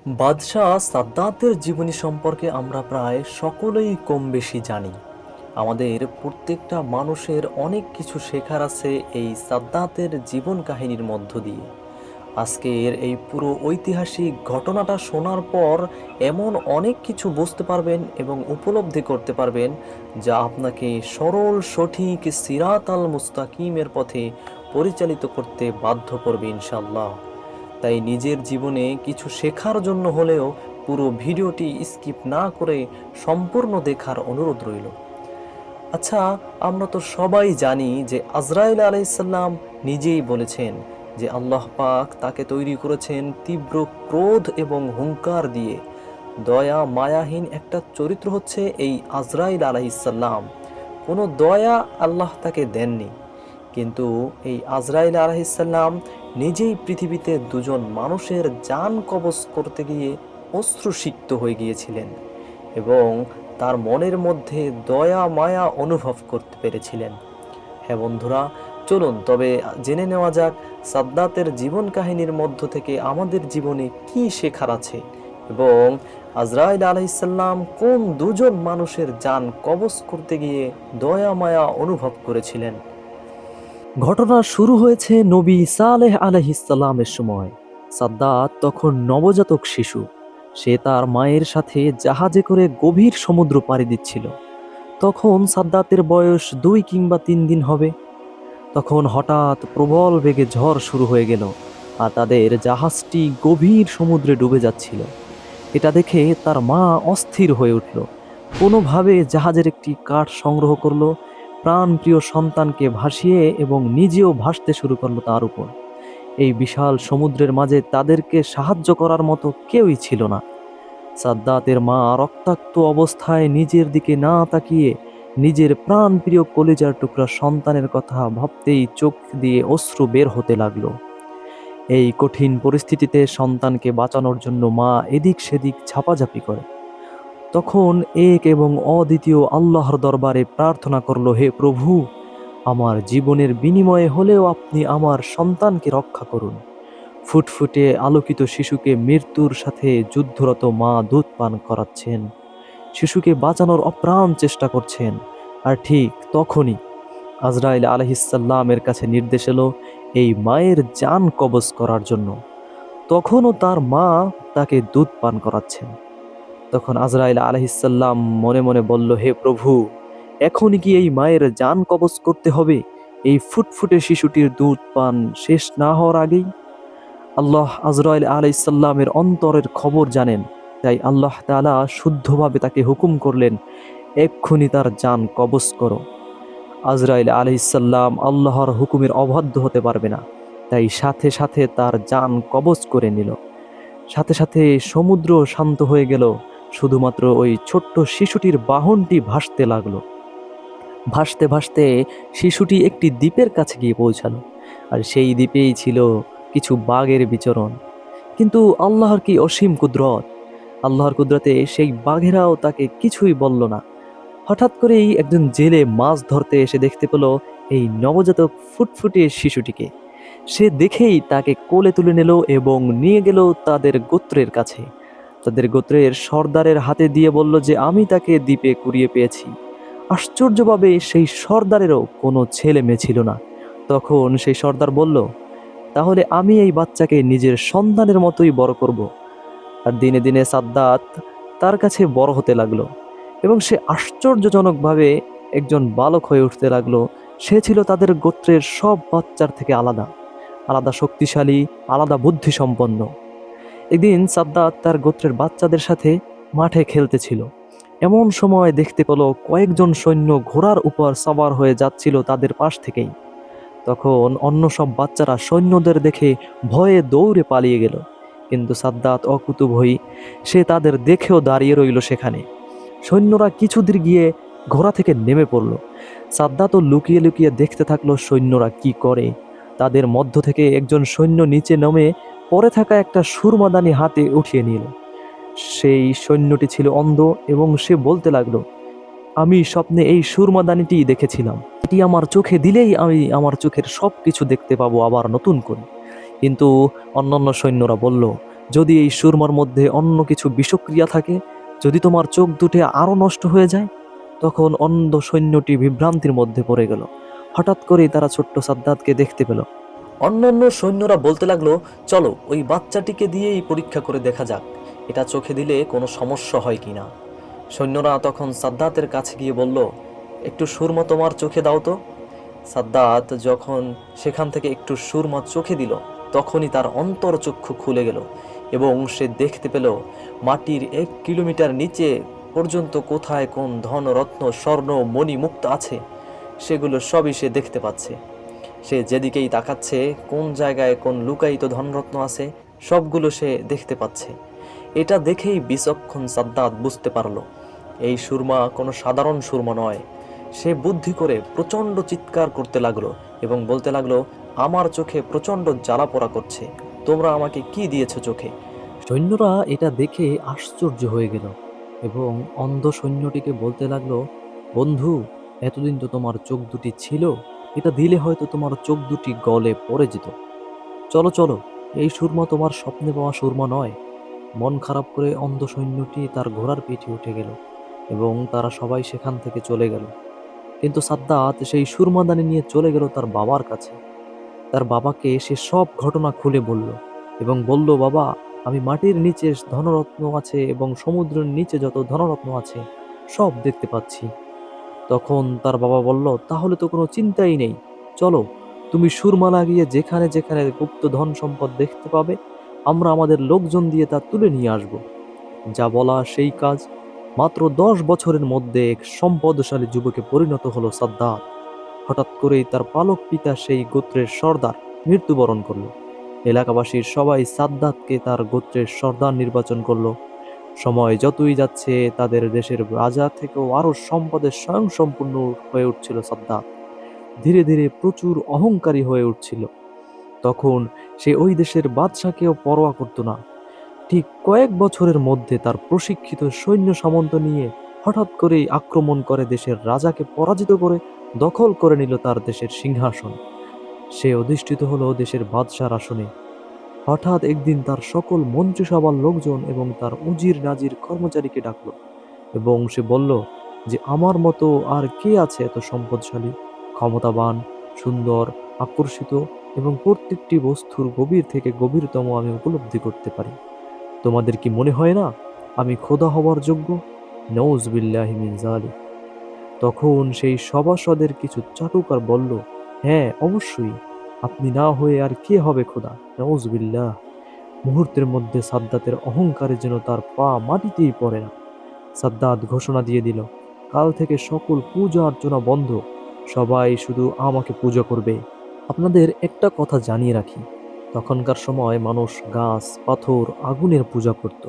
বাদশাহ সাদ্দাতের জীবনী সম্পর্কে আমরা প্রায় সকলেই কম বেশি জানি। আমাদের প্রত্যেকটা মানুষের অনেক কিছু শেখার আছে এই সাদ্দাতের জীবন কাহিনীর মধ্য দিয়ে। আজকের এই পুরো ঐতিহাসিক ঘটনাটা শোনার পর এমন অনেক কিছু বুঝতে পারবেন এবং উপলব্ধি করতে পারবেন যা আপনাকে সরল সঠিক সিরাত আল মুস্তাকিমের পথে পরিচালিত করতে বাধ্য করবে ইনশাল্লাহ। তাই নিজের জীবনে কিছু শেখার জন্য হলেও পুরো ভিডিওটি স্কিপ না করে সম্পূর্ণ দেখার অনুরোধ রইল। আচ্ছা, আমরা তো সবাই জানি যে আজরাইল আলাইসাল্লাম নিজেই বলেছেন যে আল্লাহ পাক তাকে তৈরি করেছেন তীব্র ক্রোধ এবং হুঙ্কার দিয়ে। দয়া মায়াহীন একটা চরিত্র হচ্ছে এই আজরাইল আলাইসাল্লাম। কোনো দয়া আল্লাহ তাকে দেননি, কিন্তু এই আজরাইল আলাইহিসসালাম নিজেই পৃথিবীতে দুজন মানুষের জান কবজ করতে গিয়ে অশ্রুসিক্ত হয়ে গিয়েছিলেন এবং তার মনের মধ্যে দয়া মায়া অনুভব করতে পেরেছিলেন। হ্যাঁ বন্ধুরা, চলুন তবে জেনে নেওয়া যাক সাদ্দাতের জীবন কাহিনীর মধ্য থেকে আমাদের জীবনে কি শেখার আছে এবং আজরাইল আলাইহিসসালাম কোন দুজন মানুষের জান কবজ করতে গিয়ে দয়া মায়া অনুভব করেছিলেন। ঘটনা শুরু হয়েছে নবী সালেহ আলাইহিসসালামের সময়। সাদ্দাত তখন নবজাতক শিশু। সে তার মায়ের সাথে জাহাজে করে গভীর সমুদ্র পাড়ি দিচ্ছিল। তখন সাদ্দাতের বয়স 2 কিংবা 3 দিন হবে। তখন হঠাৎ প্রবল বেগে ঝড় শুরু হয়ে গেল আর তাদের জাহাজটি গভীর সমুদ্রে ডুবে যাচ্ছিল। এটা দেখে তার মা অস্থির হয়ে উঠল। কোনোভাবে জাহাজের একটি কাঠ সংগ্রহ করলো, প্রাণপ্রিয় সন্তানকে ভাসিয়ে এবং নিজেও ভাসতে শুরু করলো তার উপর। এই বিশাল সমুদ্রের মাঝে তাদেরকে সাহায্য করার মতো কেউই ছিল না। সাদ্দাতের মা রক্তাক্ত অবস্থায় নিজের দিকে না তাকিয়ে নিজের প্রাণপ্রিয় কলিজার টুকরা সন্তানের কথা ভাবতেই চোখ দিয়ে অশ্রু বের হতে লাগলো। এই কঠিন পরিস্থিতিতে সন্তানকে বাঁচানোর জন্য মা এদিক সেদিক ঝাপাঝাপি করে। তখন এক এবং অদ্বিতীয় আল্লাহর দরবারে প্রার্থনা করল, হে প্রভু, আমার জীবনের বিনিময়ে হলেও আপনি আমার সন্তানকে রক্ষা করুন। ফুটফুটে আলোকিত শিশুকে মৃত্যুর সাথে যুদ্ধরত মা দুধ পান করাচ্ছেন, শিশুকে বাঁচানোর অপ্রাণ চেষ্টা করছেন। আর ঠিক তখনই আজরাইল আলাইহিসসালামের কাছে নির্দেশ এলো এই মায়ের জান কবজ করার জন্য। তখনও তার মা তাকে দুধ পান করাচ্ছেন। তখন আজরাইল আলাইহিসসালাম মনে মনে বলল, হে প্রভু, এখনই কি এই মায়ের জান কবজ করতে হবে এই ফুটফুটে শিশুটির দুধ পান শেষ না হওয়ার আগেই? আল্লাহ আজরাইল আলাইহিসসালামের অন্তরের খবর জানেন, তাই আল্লাহ তাআলা শুদ্ধভাবে তাকে হুকুম করলেন, এক্ষুনি তার জান কবজ করো। আজরাইল আলাইহিসসালাম আল্লাহর হুকুমের অবাধ্য হতে পারবে না, তাই সাথে সাথে তার জান কবজ করে নিল। সাথে সাথে সমুদ্র শান্ত হয়ে গেল। শুধুমাত্র ওই ছোট্ট শিশুটির বাহনটি ভাসতে লাগলো। ভাসতে ভাসতে শিশুটি একটি দ্বীপের কাছে গিয়ে পৌঁছালো। আর সেই দ্বীপেই ছিল কিছু বাঘের বিচরণ। কিন্তু আল্লাহর কি অসীম কুদরত! আল্লাহর কুদরতে সেই বাঘেরাও তাকে কিছুই বলল না। হঠাৎ করেই একজন জেলে মাছ ধরতে এসে দেখতে পেল এই নবজাতক ফুটফুটে শিশুটিকে। সে দেখেই তাকে কোলে তুলে নিল এবং নিয়ে গেল তাদের গোত্রের কাছে। তাদের গোত্রের সর্দারের হাতে দিয়ে বলল যে আমি তাকে দ্বীপে কুড়িয়ে পেয়েছি। আশ্চর্যভাবে সেই সর্দারেরও কোনো ছেলে মেয়ে ছিল না। তখন সেই সর্দার বলল, তাহলে আমি এই বাচ্চাকে নিজের সন্তানের মতোই বড় করব। আর দিনে দিনে সাদ্দাত তার কাছে বড় হতে লাগলো এবং সে আশ্চর্যজনকভাবে একজন বালক হয়ে উঠতে লাগলো। সে ছিল তাদের গোত্রের সব বাচ্চার থেকে আলাদা, আলাদা শক্তিশালী, আলাদা বুদ্ধিসম্পন্ন। একদিন সাদ্দাত তার গোত্রের বাচ্চাদের সাথে মাঠে খেলতেছিল। এমন সময় দেখতে পেল কয়েকজন সৈন্য ঘোড়ার উপর সওয়ার হয়ে যাচ্ছিল তাদের পাশ থেকেই। তখন অন্য সব বাচ্চারা সৈন্যদের দেখে ভয়ে দৌড়ে পালিয়ে গেল, কিন্তু সাদ্দাত অকুতূভয়ী। সে তাদের দেখেও দাঁড়িয়ে রইল সেখানে। সৈন্যরা কিছুদূর গিয়ে ঘোড়া থেকে নেমে পড়ল। সাদ্দাতও লুকিয়ে লুকিয়ে দেখতে থাকলো সৈন্যরা কি করে। তাদের মধ্য থেকে একজন সৈন্য নিচে নেমে পড়ে থাকা একটা সুরমাদানি হাতে উঠিয়ে নিল। সেই সৈন্যটি ছিল অন্ধ এবং সে বলতে লাগলো, আমি স্বপ্নে এই সুরমাদানিটি দেখেছিলাম। এটি আমার চোখে দিলেই আমি আমার চোখের সব কিছু দেখতে পাবো আবার নতুন করে। কিন্তু অন্যান্য সৈন্যরা বলল, যদি এই সুরমার মধ্যে অন্য কিছু বিষক্রিয়া থাকে, যদি তোমার চোখ দুটি আরো নষ্ট হয়ে যায়। তখন অন্ধ সৈন্যটি বিভ্রান্তির মধ্যে পড়ে গেল। হঠাৎ করেই তারা ছোট্ট সাদ্দাতকে দেখতে পেল। অন্যান্য সৈন্যরা বলতে লাগলো, চলো ওই বাচ্চাটিকে দিয়েই পরীক্ষা করে দেখা যাক, এটা চোখে দিলে কোনো সমস্যা হয় কিনা। সৈন্যরা তখন সাদ্দাতের কাছে গিয়ে বলল, একটু সুরমা তোমার চোখে দাও তো। সাদ্দাত যখন সেখান থেকে একটু সুরমা চোখে দিল, তখনই তার অন্তরচক্ষু খুলে গেল এবং সে দেখতে পেল মাটির 1 কিলোমিটার নিচে পর্যন্ত কোথায় কোন ধন রত্ন স্বর্ণ মণি মুক্ত আছে, সেগুলো সবই সে দেখতে পাচ্ছে। সে যেদিকেই তাকাচ্ছে, কোন জায়গায় কোন লুকায়িত ধনরত্ন আছে, সবগুলো সে দেখতে পাচ্ছে। এটা দেখেই বিচক্ষণ সাদ্দাত বুঝতে পারল এই সুরমা কোনো সাধারণ সুরমা নয়। সে বুদ্ধি করে প্রচণ্ড চিৎকার করতে লাগলো এবং বলতে লাগলো, আমার চোখে প্রচণ্ড জ্বালা পোড়া করছে, তোমরা আমাকে কি দিয়েছো চোখে। সৈন্যরা এটা দেখে আশ্চর্য হয়ে গেল এবং অন্ধ সৈন্যটিকে বলতে লাগলো, বন্ধু, এতদিন তো তোমার চোখ দুটি ছিল, এটা দিলে হয়তো তোমার চোখ দুটি গলে পড়ে যেত। চলো চলো, এই সুরমা তোমার স্বপ্নে পাওয়া সুরমা নয়। মন খারাপ করে অন্ধ সৈন্যটি তার ঘোড়ার পিঠে উঠে গেল এবং তারা সবাই সেখান থেকে চলে গেল। কিন্তু সাদ্দাত সেই সুরমাদানি নিয়ে চলে গেল তার বাবার কাছে। তার বাবাকে সে সব ঘটনা খুলে বলল এবং বলল, বাবা, আমি মাটির নিচে ধনরত্ন আছে এবং সমুদ্রের নিচে যত ধনরত্ন আছে সব দেখতে পাচ্ছি। তখন তার বাবা বলল, তাহলে তো কোনো চিন্তাই নেই, চলো তুমি সুরমা লাগিয়ে যেখানে যেখানে গুপ্ত ধন সম্পদ দেখতে পাবে, আমরা আমাদের লোকজন দিয়ে তা তুলে নিয়ে আসব। যা বলা সেই কাজ। মাত্র 10 বছরের মধ্যে এক সম্পদশালী যুবকে পরিণত হলো সাদ্দাত। হঠাৎ করেই তার পালক পিতা সেই গোত্রের সর্দার মৃত্যুবরণ করল। এলাকাবাসীর সবাই সাদ্দাতকে তার গোত্রের সর্দার নির্বাচন করলো। সময় যতই যাচ্ছে তাদের দেশের রাজা থেকেও আরো সম্পদে স্বয়ংসম্পূর্ণ হয়ে উঠছিল সাদ্দাত। ধীরে ধীরে প্রচুর অহংকারী হয়ে উঠছিল। তখন সে ওই দেশের বাদশাকেও পরোয়া করত না। ঠিক কয়েক বছরের মধ্যে তার প্রশিক্ষিত সৈন্য সামন্ত নিয়ে হঠাৎ করেই আক্রমণ করে দেশের রাজাকে পরাজিত করে দখল করে নিল তার দেশের সিংহাসন। সে অধিষ্ঠিত হলো দেশের বাদশার আসনে। হঠাৎ একদিন তার সকল মন্ত্রিসভার লোকজন এবং তার উজির নাজির কর্মচারীকে ডাকলো এবং সে বলল যে, আমার মতো আর কে আছে এত সম্পদশালী, ক্ষমতাবান, সুন্দর, আকর্ষিত এবং প্রত্যেকটি বস্তুর গভীর থেকে গভীরতম আমি উপলব্ধি করতে পারি। তোমাদের কি মনে হয় না আমি খোদা হবার যোগ্য? নউজুবিল্লাহি মিন যালিক। তখন সেই সভাসদের কিছু চাটুকার বলল, হ্যাঁ অবশ্যই, আপনি না হয়ে আর কে হবে খোদা, নউজুবিল্লাহ। মুহূর্তের মধ্যে সাদ্দাতের অহংকারে যেন তার পা মাটিতেই পড়ে না। সাদ্দাত ঘোষণা দিয়ে দিল, কাল থেকে সকল পূজা অর্চনা বন্ধ, সবাই শুধু আমাকে পূজা করবে। আপনাদের একটা কথা জানিয়ে রাখি, তখনকার সময় মানুষ গাছ, পাথর, আগুনের পূজা করত।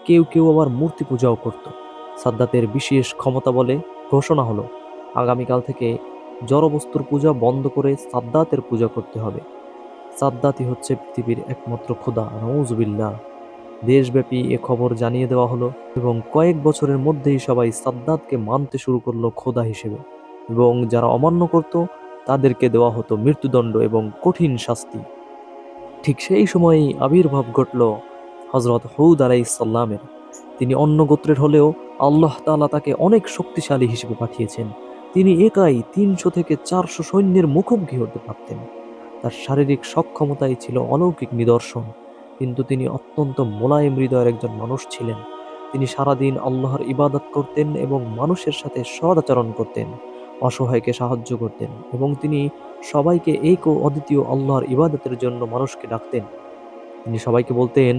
কেউ কেউ আবার মূর্তি পূজাও করত। সাদ্দাতের বিশেষ ক্ষমতা বলে ঘোষণা হলো, আগামীকাল থেকে জড়বস্তুর পূজা বন্ধ করে সাদ্দাতের পূজা করতে হবে। সাদ্দাতই হচ্ছে পৃথিবীর একমাত্র খোদা, নাউজুবিল্লাহ। দেশব্যাপী এ খবর জানিয়ে দেওয়া হলো এবং কয়েক বছরের মধ্যেই সবাই সাদ্দাতকে মানতে শুরু করলো খোদা হিসেবে, এবং যারা অমান্য করত তাদেরকে দেওয়া হতো মৃত্যুদণ্ড এবং কঠিন শাস্তি। ঠিক সেই সময়ই আবির্ভাব ঘটল হযরত হুদ আলাইহিসসালামের। তিনি অন্য গোত্রের হলেও আল্লাহ তাআলা তাকে অনেক শক্তিশালী হিসেবে পাঠিয়েছেন। তিনি একাই 300 থেকে 400 সৈন্যের মুখোমুখি হতে পারতেন। তার শারীরিক সক্ষমতাই ছিল অলৌকিক নিদর্শন, কিন্তু তিনি অত্যন্ত মোলায়েম হৃদয়ের একজন মানুষ ছিলেন। তিনি সারাদিন আল্লাহর ইবাদত করতেন এবং মানুষের সাথে সদাচরণ করতেন, অসহায়কে সাহায্য করতেন এবং তিনি সবাইকে এক ও অদ্বিতীয় আল্লাহর ইবাদতের জন্য মানুষকে ডাকতেন। তিনি সবাইকে বলতেন,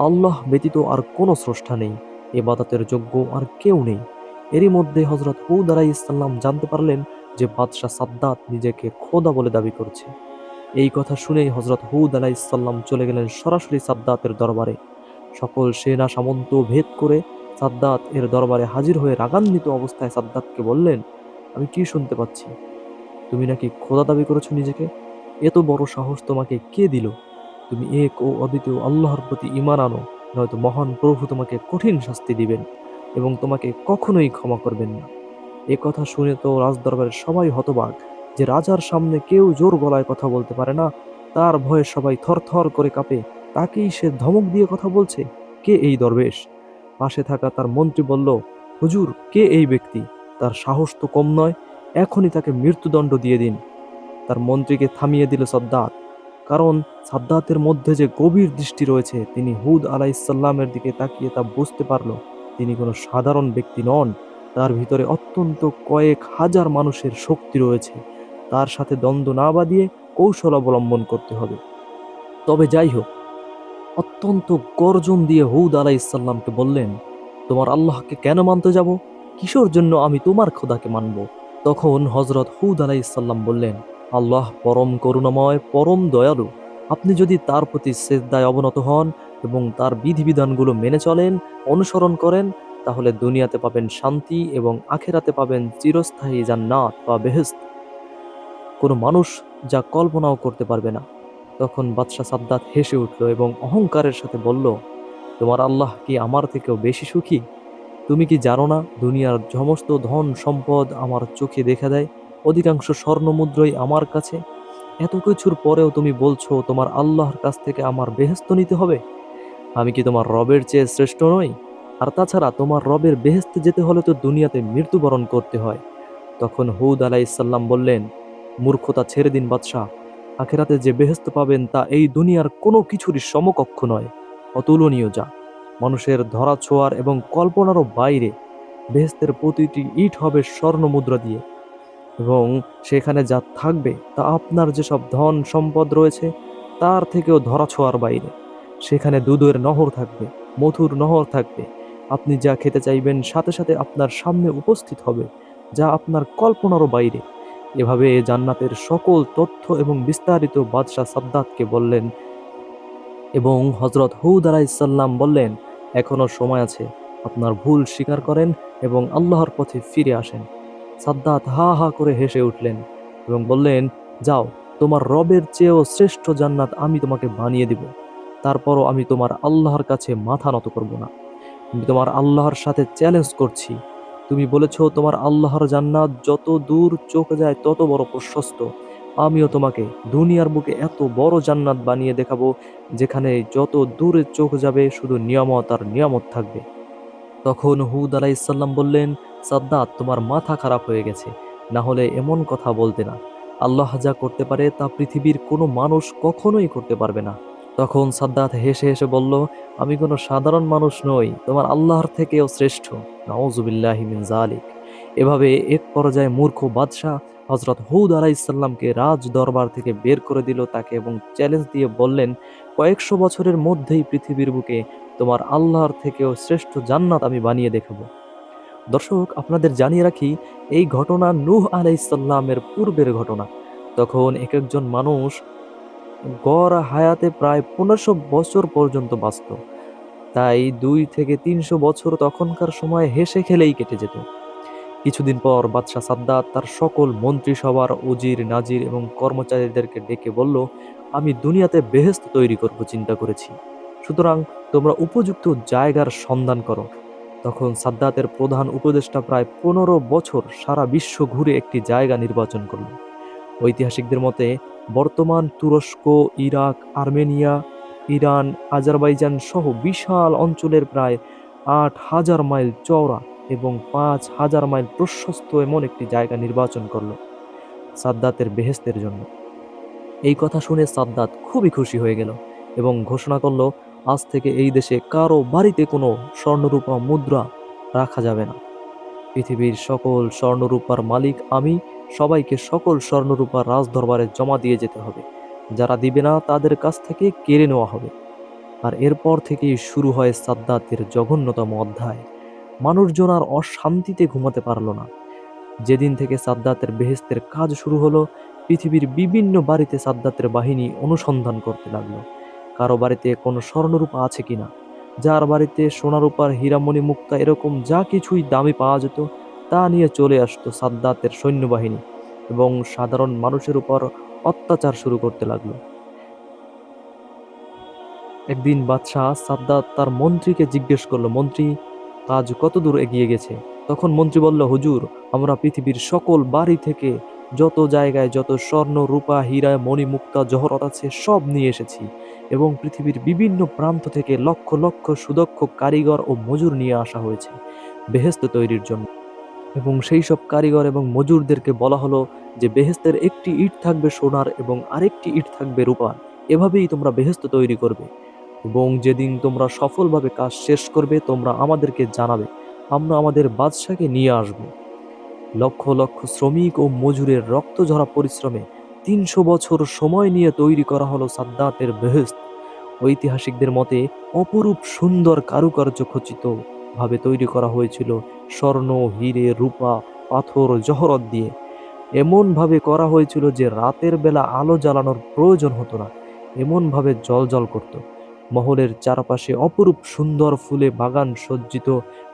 আল্লাহ ব্যতীত আর কোনো স্রষ্টা নেই, ইবাদতের যোগ্য আর কেউ নেই। এরই মধ্যে হযরত হুদ আলাইহিস সালাম জানতে পারলেন যে বাদশাহ সাদ্দাত নিজেকে খোদা বলে দাবি করছে। এই কথা শুনেই হযরত হুদ আলাইহিস সালাম চলে গেলেন সরাসরি সাদ্দাতের দরবারে। সকল সেনা সামন্ত ভেদ করে সাদ্দাত এর দরবারে হাজির হয়ে রাগান্বিত অবস্থায় সাদ্দাতকে বললেন, আমি কি শুনতে পাচ্ছি, তুমি নাকি খোদা দাবি করেছো নিজেকে? এত বড় সাহস তোমাকে কে দিল? তুমি এক ও অদ্বিতীয় আল্লাহর প্রতি ঈমান আনো, নয়তো মহান প্রভু তোমাকে কঠিন শাস্তি দিবেন এবং তোমাকে কখনোই ক্ষমা করবেন না। এ কথা শুনে তো রাজদরবারের সবাই হতবাক, যে রাজার সামনে কেউ জোর গলায় কথা বলতে পারে না, তার ভয়ে সবাই থরথর করে কাঁপে। তাকেই সে ধমক দিয়ে কথা বলছে। কে এই দরবেশ? পাশে থাকা তার মন্ত্রী বলল, হুজুর, কে এই ব্যক্তি? তার সাহস তো কম নয়, এখনই তাকে মৃত্যুদণ্ড দিয়ে দিন। তার মন্ত্রীকে থামিয়ে দিল সাদ্দাত, কারণ সাদ্দাতের মধ্যে যে গভীর দৃষ্টি রয়েছে, তিনি হুদ আলাইসাল্লামের দিকে তাকিয়ে তা বুঝতে পারল তিনি কোনো সাধারণ ব্যক্তি নন। তার ভিতরে অত্যন্ত কয়েক হাজার মানুষের শক্তি রয়েছে। তার সাথে দ্বন্দ্ব না বাঁধিয়ে কৌশল অবলম্বন করতে হবে। তবে যাই হোক, অত্যন্ত গর্জন দিয়ে হুদ আলাইসাল্লামকে বললেন, তোমার আল্লাহকে কেন মানতে যাব? কিসের জন্য আমি তোমার খোদাকে মানব? তখন হজরত হুদ আলাইসাল্লাম বললেন, আল্লাহ পরম করুণাময়, পরম দয়ালু। আপনি যদি তার প্রতি সেজদায় অবনত হন এবং তার বিধিবিধানগুলো মেনে চলেন, অনুসরণ করেন, তাহলে দুনিয়াতে পাবেন শান্তি এবং আখেরাতে পাবেন চিরস্থায়ী জান্নাত বা বেহেশত। কোনো মানুষ যা কল্পনাও করতে পারবে না। তখন বাদশাহ সাদ্দাত হেসে উঠল এবং অহংকারের সাথে বলল, তোমার আল্লাহ কি আমার থেকেও বেশি সুখী? তুমি কি জানো না, দুনিয়ার সমস্ত ধন সম্পদ আমার চোখে দেখা দেয়, অধিকাংশ স্বর্ণমুদ্রাই আমার কাছে। এত কিছুর পরেও তুমি বলছো তোমার আল্লাহর কাছ থেকে আমার বেহেশত নিতে হবে? আমি কি তোমার রবের চেয়ে শ্রেষ্ঠ নই? আর তাছাড়া তোমার রবের বেহেশতে যেতে হলে তো দুনিয়াতে মৃত্যুবরণ করতে হয়। তখন হুদ আলাইসাল্লাম বললেন, মূর্খতা ছেড়ে দিন বাদশাহ। আখেরাতে যে বেহেশত পাবেন তা এই দুনিয়ার কোনো কিছুরই সমকক্ষ নয়, অতুলনীয় যা। মানুষের ধরা ছোঁয়ার এবং কল্পনারও বাইরে। বেহেশতের প্রতিটি ইট হবে স্বর্ণ মুদ্রা দিয়ে, এবং সেখানে যা থাকবে তা আপনার যেসব ধন সম্পদ রয়েছে তার থেকেও ধরা ছোঁয়ার বাইরে। সেখানে দুধের নহর থাকবে, মধুর নহর থাকবে। আপনি যা খেতে চাইবেন সাথে সাথে আপনার সামনে উপস্থিত হবে, যা আপনার কল্পনারও বাইরে। এভাবে জান্নাতের সকল তথ্য এবং বিস্তারিত বাদশাহ সাদ্দাতকে বললেন, এবং হজরত হুদ আলাইসাল্লাম বললেন, এখনো সময় আছে, আপনার ভুল স্বীকার করেন এবং আল্লাহর পথে ফিরে আসেন। সাদ্দাত হা হা করে হেসে উঠলেন এবং বললেন, যাও, তোমার রবের চেয়েও শ্রেষ্ঠ জান্নাত আমি তোমাকে বানিয়ে দিব। তারপরও আমি তোমার আল্লাহর কাছে মাথা নত করব না। আমি তোমার আল্লাহর সাথে চ্যালেঞ্জ করছি। তুমি বলেছ তোমার আল্লাহর জান্নাত যত দূর চোখ যায় তত বড় প্রশস্ত। আমিও তোমাকে দুনিয়ার বুকে এত বড় জান্নাত বানিয়ে দেখাবো, যেখানে যত দূরে চোখ যাবে শুধু নিয়ামত আর নিয়ামত থাকবে। তখন হুদ আলাইসাল্লাম বললেন, সাদ্দাত, তোমার মাথা খারাপ হয়ে গেছে, না হলে এমন কথা বলতে না। আল্লাহ যা করতে পারে তা পৃথিবীর কোনো মানুষ কখনোই করতে পারবে না। তখন সাদ্দাত হেসে হেসে বলল, আমি কোনো সাধারণ মানুষ নই, তোমার আল্লাহর থেকেও শ্রেষ্ঠ। নাউজুবিল্লাহি মিন যালিক। এভাবে এক পর্যায়ে মূর্খ বাদশাহ হজরত হুদ আলাইসাল্লামকে রাজ দরবার থেকে বের করে দিল তাকে, এবং চ্যালেঞ্জ দিয়ে বললেন, কয়েকশো বছরের মধ্যেই পৃথিবীর বুকে তোমার আল্লাহর থেকেও শ্রেষ্ঠ জান্নাত আমি বানিয়ে দেখাবো। দর্শক, আপনাদের জানিয়ে রাখি, এই ঘটনা নূহ আলাইসাল্লামের পূর্বের ঘটনা। তখন এক একজন মানুষ গড় হায়াতে প্রায় 1500 বছর পর্যন্ত বাঁচত। তাই 2 থেকে 300 বছর তখনকার সময় হেসে খেলেই কেটে যেত। কিছুদিন পর বাদশাহ সাদ্দাত তার সকল মন্ত্রিসভার উজির নাজির এবং কর্মচারীদেরকে ডেকে বলল, আমি দুনিয়াতে বেহেশত তৈরি করব চিন্তা করেছি, সুতরাং তোমরা উপযুক্ত জায়গার সন্ধান করো। তখন সাদ্দাতের প্রধান উপদেষ্টা প্রায় 15 বছর সারা বিশ্ব ঘুরে একটি জায়গা নির্বাচন করল। ঐতিহাসিকদের মতে বর্তমান তুরস্ক, ইরাক, আর্মেনিয়া, ইরান, আজারবাইজান সহ বিশাল অঞ্চলের প্রায় 8000 মাইল চওড়া এবং 5000 মাইল প্রশস্ত এমন একটি জায়গা নির্বাচন করল সাদ্দাতের বেহেশতের জন্য। এই কথা শুনে সাদ্দাত খুবই খুশি হয়ে গেল এবং ঘোষণা করল, আজ থেকে এই দেশে কারো বাড়িতে কোনো স্বর্ণরূপা মুদ্রা রাখা যাবে না। পৃথিবীর সকল স্বর্ণরূপার মালিক আমি, সবাইকে সকল স্বর্ণরূপার রাজদরবারে জমা দিয়ে যেতে হবে। যারা দিবে না তাদের কাছ থেকে কেড়ে নেওয়া হবে। আর এরপর থেকেই শুরু হয় সাদ্দাতের জঘন্যতম অধ্যায়। মানুষজন আর অশান্তিতে ঘুমাতে পারল না। যেদিন থেকে সাদ্দাতের বেহেশতের কাজ শুরু হলো, পৃথিবীর বিভিন্ন বাড়িতে সাদ্দাতের বাহিনী অনুসন্ধান করতে লাগলো, কারো বাড়িতে কোনো স্বর্ণরূপা আছে কিনা। যার বাড়িতে সোনারূপার হীরামণি মুক্তা এরকম যা কিছুই দামি পাওয়া যেত তা নিয়ে চলে আসতো সাদ্দাতের সৈন্যবাহিনী, এবং সাধারণ মানুষের উপর অত্যাচার শুরু করতে লাগলো। একদিন বাদশাহ সাদ্দাত তার মন্ত্রীকে জিজ্ঞেস করলো, মন্ত্রী, কাজ কত দূর এগিয়ে গেছে? তখন মন্ত্রী বলল, হুজুর, আমরা পৃথিবীর সকল বাড়ি থেকে যত জায়গায় যত স্বর্ণ রূপা হীরা মণি মুক্তা জহরত আছে সব নিয়ে এসেছি, এবং পৃথিবীর বিভিন্ন প্রান্ত থেকে লক্ষ লক্ষ সুদক্ষ কারিগর ও মজুর নিয়ে আসা হয়েছে বেহেশত তৈরির জন্য। এবং সেই সব কারিগর এবং মজুরদেরকে বলা হলো যে বেহেশতের একটি ইট থাকবে সোনার এবং আরেকটি ইট থাকবে রূপার, এভাবেই তোমরা বেহেশত তৈরি করবে, এবং যেদিন তোমরা সফলভাবে কাজ শেষ করবে তোমরা আমাদেরকে জানাবে, আমরা আমাদের বাদশাকে নিয়ে আসব। লক্ষ লক্ষ শ্রমিক ও মজুরের রক্তঝরা পরিশ্রমে ৩০০ বছর সময় নিয়ে তৈরি করা হলো সাদ্দাতের বেহেশত। ঐতিহাসিকদের মতে অপরূপ সুন্দর কারুকার্য খচিত ভাবে তৈরি করা হয়েছিল স্বর্ণ হীরে রূপা পাথর জহরত দিয়ে। এমন ভাবে করা হয়েছিল যে রাতের বেলা আলো জ্বালানোর প্রয়োজন হতো না, এমন ভাবে জ্বলজ্বল করত। মহলের চারপাশে অপরূপ সুন্দর ফুলে বাগান সজ্জিত,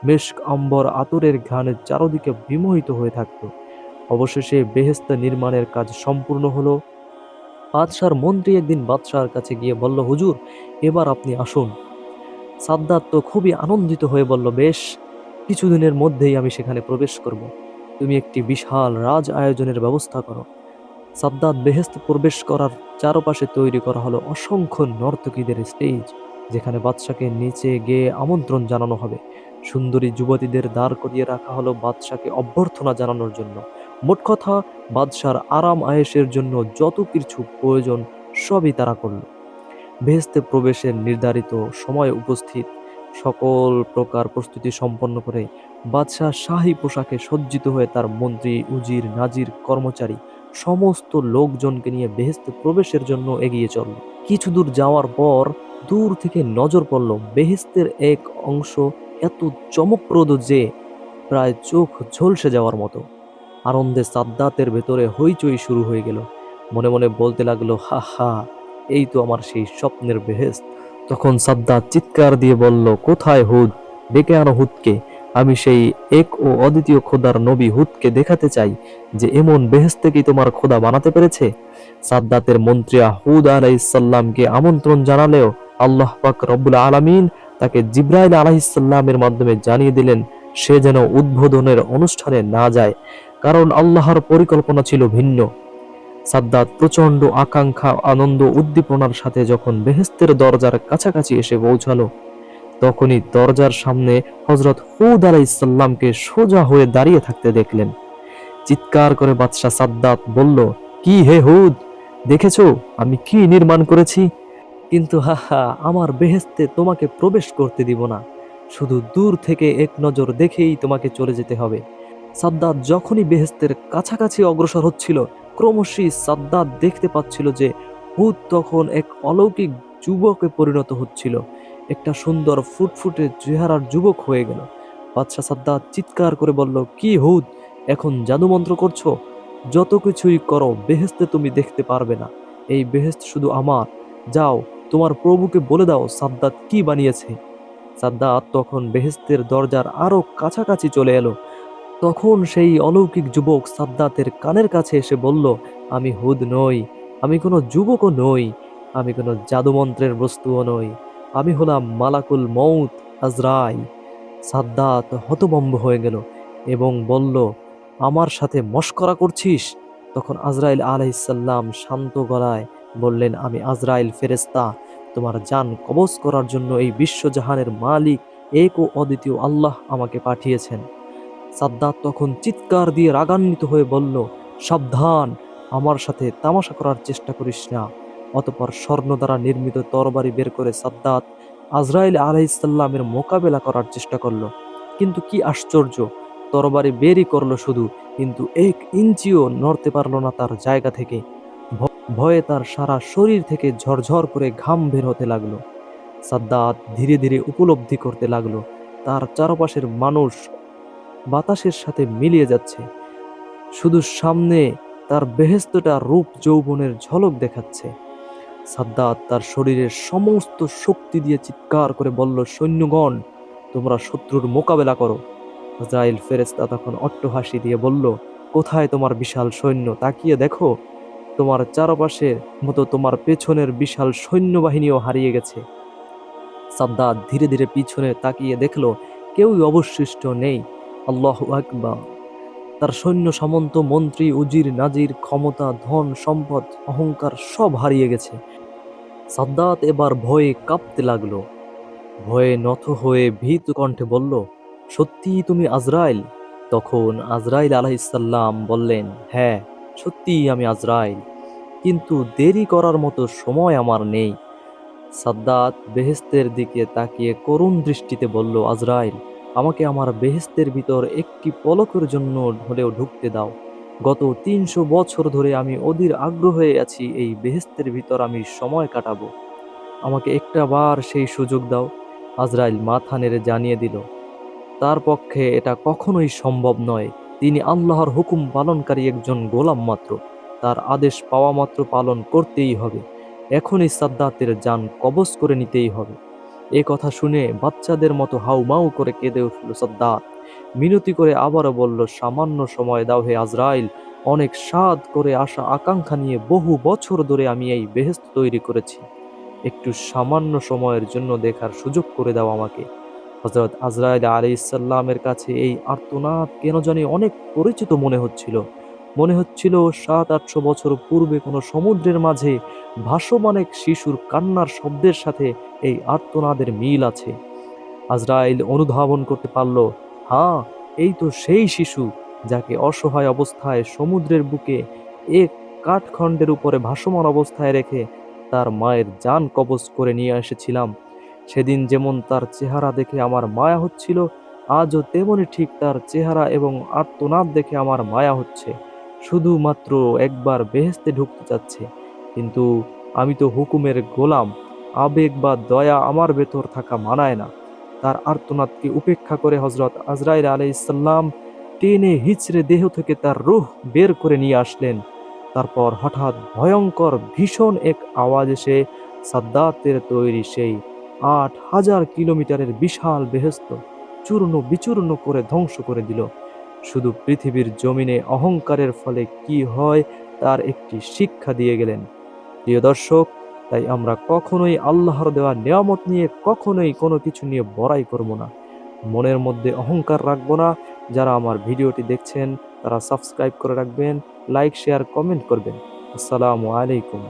মেশক আম্বর আতরের ঘ্রাণে চারদিকে বিমোহিত হয়ে থাকত। অবশেষে বেহেশত নির্মাণের কাজ সম্পূর্ণ হলো। বাদশার মন্ত্রী একদিন বাদশার কাছে গিয়ে বলল, হুজুর, এবার আপনি আসুন। সাদ্দাত তো খুবই আনন্দিত হয়ে বলল, বেশ, কিছুদিনের মধ্যেই আমি সেখানে প্রবেশ করব। তুমি একটি বিশাল রাজ আয়োজনের ব্যবস্থা করো। সাদ্দাত বেহেশত প্রবেশ করার চারপাশে তৈরি করা হলো অসংখ্য নর্তকীদের স্টেজ, যেখানে বাদশাকে নিচে গিয়ে আমন্ত্রণ জানানো হবে। সুন্দরী যুবতীদের দাঁড় করিয়ে রাখা হলো বাদশাকে অভ্যর্থনা জানানোর জন্য। মোট কথা, বাদশার আরাম আয়েশের জন্য যত কিছু প্রয়োজন সবই তারা করল। বেহেশতে প্রবেশের নির্ধারিত সময় উপস্থিত, সকল প্রকার প্রস্তুতি সম্পন্ন করে বাদশাহ শাহী পোশাকে সজ্জিত হয়ে তার মন্ত্রী উজির নাজির কর্মচারী সমস্ত লোকজনকে নিয়ে বেহেশতে প্রবেশের জন্য এগিয়ে চলল। কিছু দূর যাওয়ার পর দূর থেকে নজর পড়ল বেহেশতের এক অংশ এত চমকপ্রদ যে প্রায় চোখ ঝলসে যাওয়ার মতো। আনন্দে সাদ্দাতের ভেতরে হইচই শুরু হয়ে গেল। মনে মনে বলতে লাগলো, হা হা, এই তো আমার সেই স্বপ্নের বেহেশত। তখন সাদ্দাত চিৎকার দিয়ে বলল, কোথায় হুদ? ডেকে আনো হুদকে। আমি সেই এক ও অদ্বিতীয় খোদার নবী হুদকে দেখাতে চাই যে এমন বেহেশতে কি তোমার খোদা বানাতে পেরেছে। সাদ্দাতের মন্ত্রী হুদ আলাইহিসসালামকে আমন্ত্রণ জানালেও আল্লাহ পাক রব্বুল আলামিন তাকে জিব্রাইল আলাইহিসসালামের মাধ্যমে জানিয়ে দিলেন সে যেন উদ্বোধনের অনুষ্ঠানে না যায়, কারণ আল্লাহর পরিকল্পনা ছিল ভিন্ন। সাদ্দাত প্রচন্ড আকাঙ্ক্ষা আনন্দ উদ্দীপনার সাথে যখন বেহেশতের দরজার কাছাকাছি এসে পৌঁছালো, তখনই দরজার সামনে হযরত হুদ আলাইহিসসালামকে সোজা হয়ে দাঁড়িয়ে থাকতে দেখলেন। চিৎকার করে বাদশাহ সাদ্দাত বলল, কি হে হুদ, দেখেছো আমি কি নির্মাণ করেছি? কিন্তু হা হা, আমার বেহেশতে তোমাকে প্রবেশ করতে দিব না, শুধু দূর থেকে এক নজর দেখেই তোমাকে চলে যেতে হবে। সাদ্দাত যখনই বেহেশতের কাছাকাছি অগ্রসর হচ্ছিল, ক্রমশই সাদ্দাত দেখতে পাচ্ছিল যে হুদ তখন এক অলৌকিক যুবকে পরিণত হচ্ছিল, একটা সুন্দর ফুটফুটে চেহারার যুবক হয়ে গেল। বাদশাহ সাদ্দাত চিৎকার করে বলল, কি হুদ, এখন জাদুমন্ত্র করছো? যত কিছুই করো বেহেশতে তুমি দেখতে পারবে না, এই বেহেশত শুধু আমার। যাও, তোমার প্রভুকে বলে দাও সাদ্দাত কি বানিয়েছে। সাদ্দাত তখন বেহেশতের দরজার আরো কাছাকাছি চলে এলো। তখন সেই অলৌকিক যুবক সাদ্দাতের কানের কাছে এসে বলল, আমি হুদ নই, আমি কোনো যুবকও নই, আমি কোনো জাদুমন্ত্রের বস্তুও নই, আমি হলাম মালাকুল মউত, আজরাইল। সাদ্দাত হতভম্ব হয়ে গেল এবং বলল, আমার সাথে মশকরা করছিস? তখন আজরাইল আলাইহিসসালাম শান্ত গলায় বললেন, আমি আজরাইল ফেরেশতা, তোমার জান কবজ করার জন্য এই বিশ্বজাহানের মালিক এক ও অদ্বিতীয় আল্লাহ আমাকে পাঠিয়েছেন। সাদ্দাত তখন চিৎকার দিয়ে রাগান্বিত হয়ে বলল, সাবধান, আমার সাথে তামাশা করার চেষ্টা করিস না। অতঃপর স্বর্ণ দ্বারা নির্মিত তরবারি বের করে সাদ্দাত আজরাইল আলাইহিসসালামের মোকাবেলা করার চেষ্টা করলো। কিন্তু কি আশ্চর্য, তরবারি বেরই করলো শুধু, কিন্তু 1 ইঞ্চিও নড়তে পারল না তার জায়গা থেকে। ভয়ে তার সারা শরীর থেকে ঝরঝর করে ঘাম বের হতে লাগলো। সাদ্দাত ধীরে ধীরে উপলব্ধি করতে লাগলো তার চারপাশের মানুষ বাতাসের সাথে মিলিয়ে যাচ্ছে, শুধু সামনে তার বেহেশতটা রূপ যৌবনের ঝলক দেখাচ্ছে। সাদ্দাত তার শরীরের সমস্ত শক্তি দিয়ে চিৎকার করে বলল, সৈন্যগণ, তোমরা শত্রুর মোকাবেলা করো। আজরাইল ফেরেশতা তখন অট্টহাসি দিয়ে বলল, কোথায় তোমার বিশাল সৈন্য? তাকিয়ে দেখো, তোমার চারপাশের মতো তোমার পেছনের বিশাল সৈন্যবাহিনীও হারিয়ে গেছে। সাদ্দাত ধীরে ধীরে পিছনে তাকিয়ে দেখল কেউই অবশিষ্ট নেই। আল্লাহু আকবার। তার সৈন্য সামন্ত মন্ত্রী উজির নাজির ক্ষমতা ধন সম্পদ অহংকার সব হারিয়ে গেছে। সাদ্দাত এবার ভয়ে কাঁপতে লাগলো। ভয়ে নত হয়ে ভীত কণ্ঠে বলল, সত্যি তুমি আজরাইল? তখন আজরাইল আলাইহিসসালাম বললেন, হ্যাঁ, সত্যিই আমি আজরাইল, কিন্তু দেরি করার মতো সময় আমার নেই। সাদ্দাত বেহেশতের দিকে তাকিয়ে করুণ দৃষ্টিতে বলল, আজরাইল, আমাকে আমার বেহেশতের ভিতর একটি পলকের জন্য হলেও ঢুকতে দাও। গত ৩০০ বছর ধরে আমি অধীর আগ্রহে আছি এই বেহেশতের ভিতর আমি সময় কাটাবো। আমাকে একটা বার সেই সুযোগ দাও। আজরাইল মাথা নেড়ে জানিয়ে দিল, তার পক্ষে এটা কখনোই সম্ভব নয়। তিনি আল্লাহর হুকুম পালনকারী একজন গোলাম মাত্র। তার আদেশ পাওয়া মাত্র পালন করতেই হবে। এখনই সাদ্দাতের জান কবজ করে নিতেই হবে। এ কথা শুনে বাচ্চাদের মতো হাউমাউ করে কেঁদে উঠল সাদ্দাত। মিনতি করে আবারও বলল, সামান্য সময় দাও হে আজরাইল। অনেক সাধ করে আশা আকাঙ্ক্ষা নিয়ে বহু বছর ধরে আমি এই বেহেশত তৈরি করেছি। একটু সামান্য সময়ের জন্য দেখার সুযোগ করে দাও আমাকে। হযরত আজরাইল আলাইহিসসালামের কাছে এই আর্তনাদ কেন জানি অনেক পরিচিত মনে হচ্ছিল। মনে হচ্ছিল ৭০০-৮০০ বছর পূর্বে কোনো সমুদ্রের মাঝে ভাসমান এক শিশুর কান্নার শব্দের সাথে এই আর্তনাদের মিল আছে। আজরাইল অনুধাবন করতে পারল, হ্যাঁ, এই তো সেই শিশু যাকে অসহায় অবস্থায় সমুদ্রের বুকে এক কাঠখণ্ডের উপরে ভাসমান অবস্থায় রেখে তার মায়ের জান কবজ করে নিয়ে এসেছিলাম। সেদিন যেমন তার চেহারা দেখে আমার মায়া হচ্ছিল, আজও তেমনি ঠিক তার চেহারা এবং আর্তনাদ দেখে আমার মায়া হচ্ছে। শুধুমাত্র একবার বেহেশতে ঢুকতে চাচ্ছে, কিন্তু আমি তো হুকুমের গোলাম। আবেগ বা দয়া আমার ভেতর থাকা মানায় না। তার আর্তনাদকে উপেক্ষা করে হযরত আজরাইল আলাইহিসসালাম টেনে হিচড়ে দেহ থেকে তার রূহ বের করে নিয়ে আসলেন। তারপর হঠাৎ ভয়ঙ্কর ভীষণ এক আওয়াজ এসে সাদ্দাতের তৈরি সেই ৮,০০০ কিলোমিটারের বিশাল বেহেশত চূর্ণ বিচূর্ণ করে ধ্বংস করে দিল। শুধু পৃথিবীর জমিনে অহংকারের ফলে কি হয় তার একটি শিক্ষা দিয়ে গেলেন। প্রিয় দর্শক, তাই আমরা কখনোই আল্লাহর দেওয়া নেয়ামত নিয়ে কখনোই কোনো কিছু নিয়ে বড়াই করব না, মনের মধ্যে অহংকার রাখবো না। যারা আমার ভিডিওটি দেখছেন তারা সাবস্ক্রাইব করে রাখবেন, লাইক শেয়ার কমেন্ট করবেন। আসসালামু আলাইকুম।